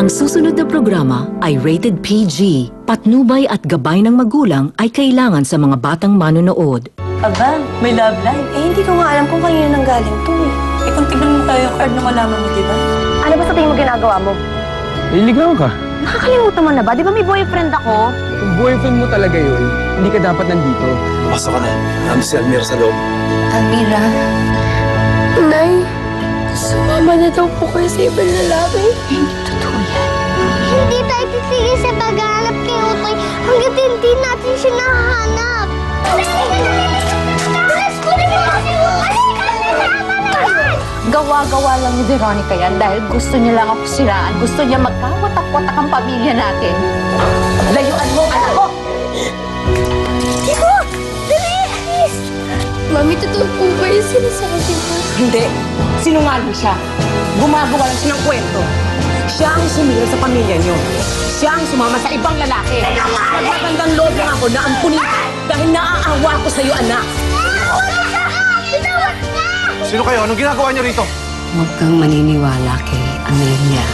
Ang susunod na programa ay rated PG. Patnubay at gabay ng magulang ay kailangan sa mga batang manonood. Aba, may love life. Hindi ko nga alam kung kanino nang galing to eh. Kung tignan mo tayo yung card na malaman mo, di ba? Ano ba sa tingin mo ginagawa mo? Liligaw ka. Nakakalimutan mo na ba? Di ba may boyfriend ako? Kung boyfriend mo talaga yun, hindi ka dapat nandito. Pasok ka na. Nandun si Almira sa loob. Almira? Nay, sumama na daw po kayo sa ibang lalaki. Hindi totoo yan. Hindi tayo titigil sa paghahanap kay Utoy hanggat hindi natin siya nahanap. Gawa-gawa lang ni Veronica yan dahil gusto niya lang ako siraan. Gusto niya magkawatak-watak ang pamilya natin. Layuan mo, anak ko! Tiko! Dali! Please! Mami, totoo po ba yung sinasabi mo? Hindi. Sinungaling siya. Gumagawa lang siya ng kwento. Siya ang sumira sa pamilya niyo. Siya ang sumama sa ibang lalaki. Magmagandang loob lang ako na ampunin dahil naaawa ko sa'yo, anak. Sino kayo? Anong ginagawa niyo rito? Huwag kang maniniwala kay Amelia.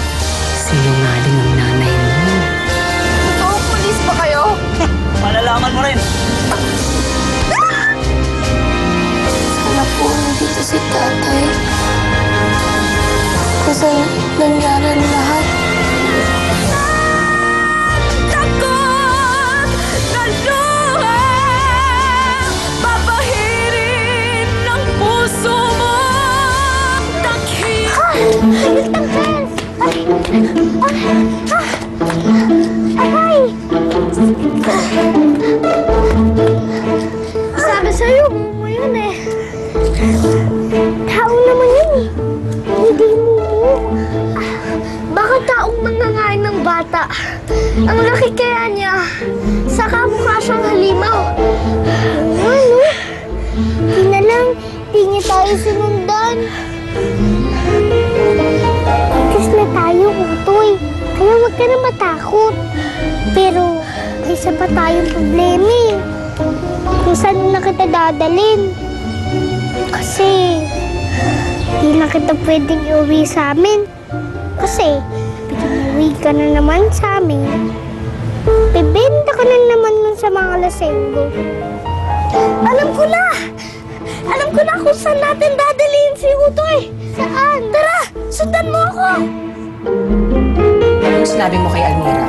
Sinungaling ang nanay mo. Totoo, pulis ba kayo? Malalaman mo rin. Sana po nandito si tatay. Kasi nangyari ang lahat. Takot na luha, papahirin ng puso mo. Aray! Sabi sa'yo, mo yun eh. Tao naman yun eh. Hindi mo. Baka taong nangangain ng bata. Ang laki kaya niya. Saka mukha siyang halimaw. Ano? Di na lang, di niya tayo sinundan. Tigis na tayo, Utoy. Kaya huwag ka na matakot. Pero, may isa pa tayong problema eh. Kung saan na kita dadalhin. Kasi, di na kita pwedeng iuwi sa amin. Kasi, pag iuwi ka na naman sa amin, bibenta ka na naman nun sa mga lasenggo. Alam ko na! Alam ko na kung saan natin dadalhin si Utoy! Saan? Tara! Sundan mo ako! Anong sinabi mo kay Almira?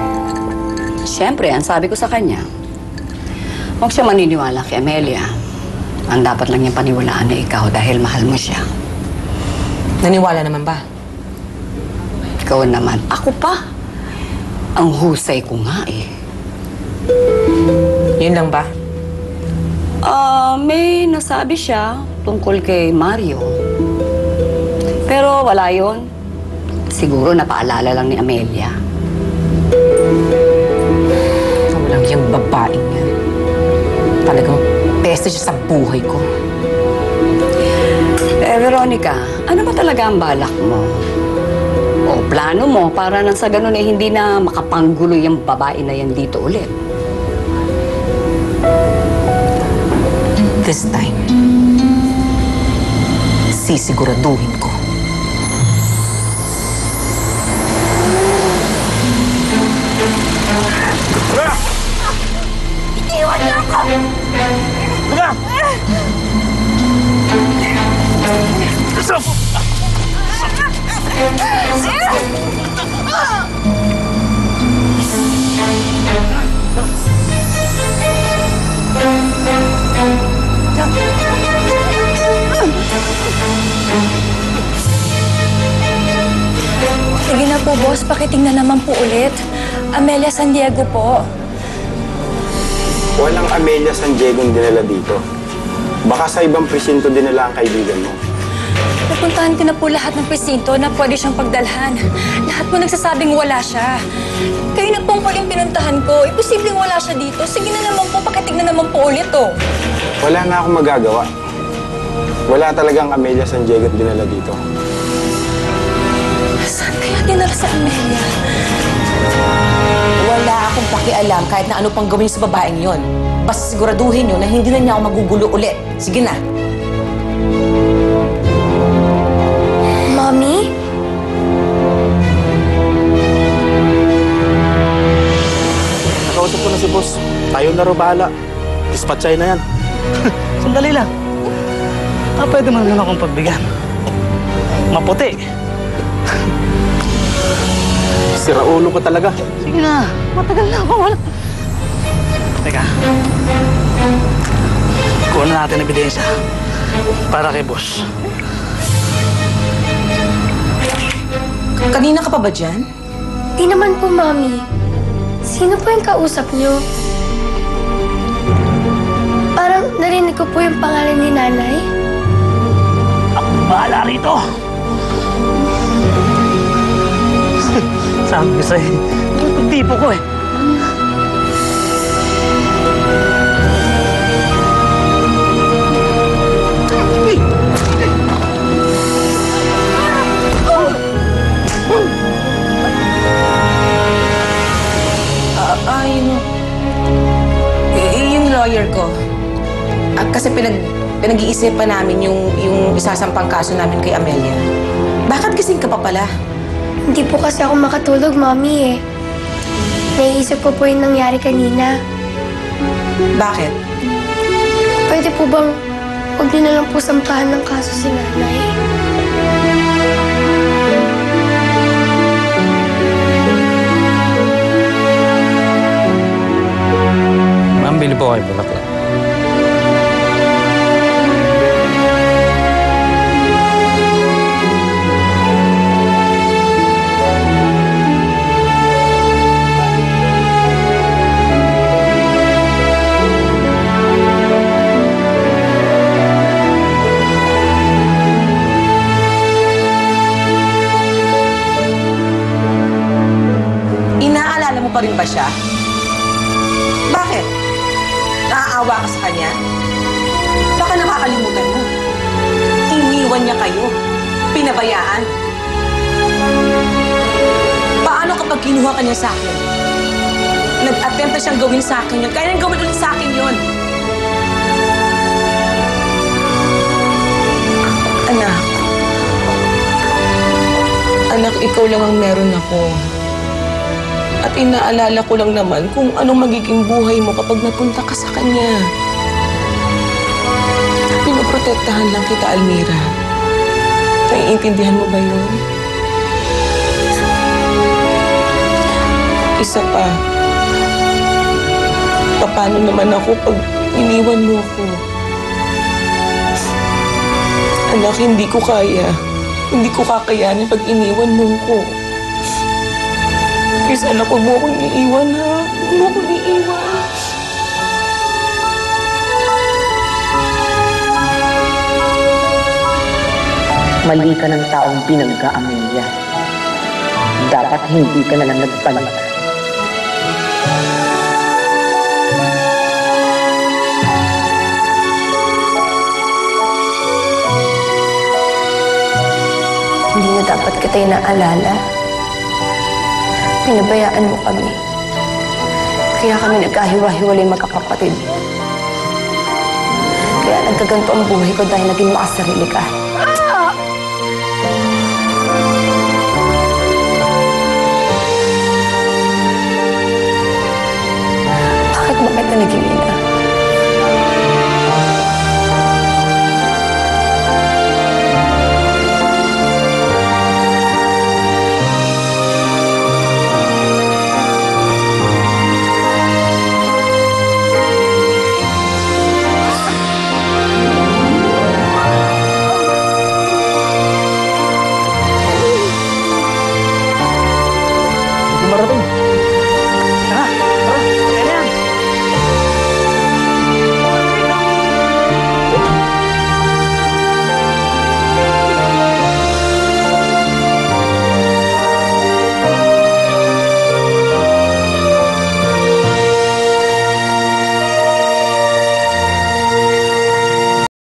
Siyempre, ang sabi ko sa kanya, huwag siya maniniwala kay Amelia. Ang dapat lang niyang paniwalaan na ikaw dahil mahal mo siya. Naniwala naman ba? Ikaw naman. Ako pa. Ang husay ko nga eh. Yun lang ba? May nasabi siya tungkol kay Mario. Pero wala yun. Siguro napaalala lang ni Amelia. Walang yung babaeng yan. Talagang peste siya sa buhay ko. Veronica, ano ba talaga ang balak mo? O plano mo para nang sa ganun eh hindi na makapanggulo yung babae na yan dito ulit? This time, sisiguraduhin ko. Iwan niyo ako! Sige na po, boss. Pakitingnan naman po ulit. Amelia San Diego po. Walang Amelia San Diego dinala dito. Baka sa ibang presinto dinala ang kaibigan mo. Napuntahan ko na po lahat ng presinto na pwede siyang pagdalhan. Lahat po nagsasabing wala siya. Kayo na po ang huling pinuntahan ko. Imposibleng wala siya dito. Sige na naman po, pakitignan naman po ulit, oh. Wala na akong magagawa. Wala talagang Amelia San Diego dinala dito. Saan kaya dinala sa Amelia? Wala akong pakialam kahit na ano pang gawin sa babaeng yon. Basta siguraduhin nyo na hindi na niya ako magugulo ulit. Sige na. Mommy? na si boss. Tayo na ro bahala. Dispatchay na yan. Sandali lang. Pwede mo naman akong pagbigyan. Maputi. Sira ulo ko talaga. Sige na. Matagal na ako. Teka. Kuha na natin ang ebidensya. Para kay boss. Kanina ka pa ba dyan? Di naman po, Mami. Sino po yung kausap niyo? Parang narinig ko po yung pangalan ni Nanay. Ako bahala rito. Sabi ko sa'yo, yung tipo ko eh. Yung lawyer ko. Kasi pinag-iisipan namin yung isasampang kaso namin kay Amelia. Bakit gising ka pa pala? Hindi po kasi ako makatulog, Mami eh. Naiisip ko po yung nangyari kanina. Bakit? Pwede po bang huwag niyo na lang po sampahan ng kaso si Nanay? Ma'am, bili po kayo bulaklak. Inaalala mo pa rin ba siya? Bakit? Naaawa ka sa kanya? Baka nakakalimutan mo. Iniwan niya kayo. Pinabayaan. Paano kapag kinuha ka niya sa akin? Nag-attempt na siyang gawin sa akin yun. Kaya nang gawin ulit sa akin yun. Anak. Anak, ikaw lang ang meron ako. At inaalala ko lang naman kung anong magiging buhay mo kapag napunta ka sa kanya. Pinoprotektahan lang kita, Almira. Naiintindihan mo ba yun? Isa pa, paano naman ako pag iniwan mo ko? Anak, hindi ko kaya. Hindi ko kakayanin pag iniwan mo ko. Kaya sana huwag mo akong iiwan, ha? Huwag mo akong iiwan. Mali ka ng taong binangga, Amelia. Dapat hindi ka na lang nagbalik. Hindi na dapat kita inaalala. Pinabayaan mo kami. Kaya kami nagkahiwa-hiwalay magkakapatid. Kaya nagkaganto ang buhay ko dahil naging makasarili ka.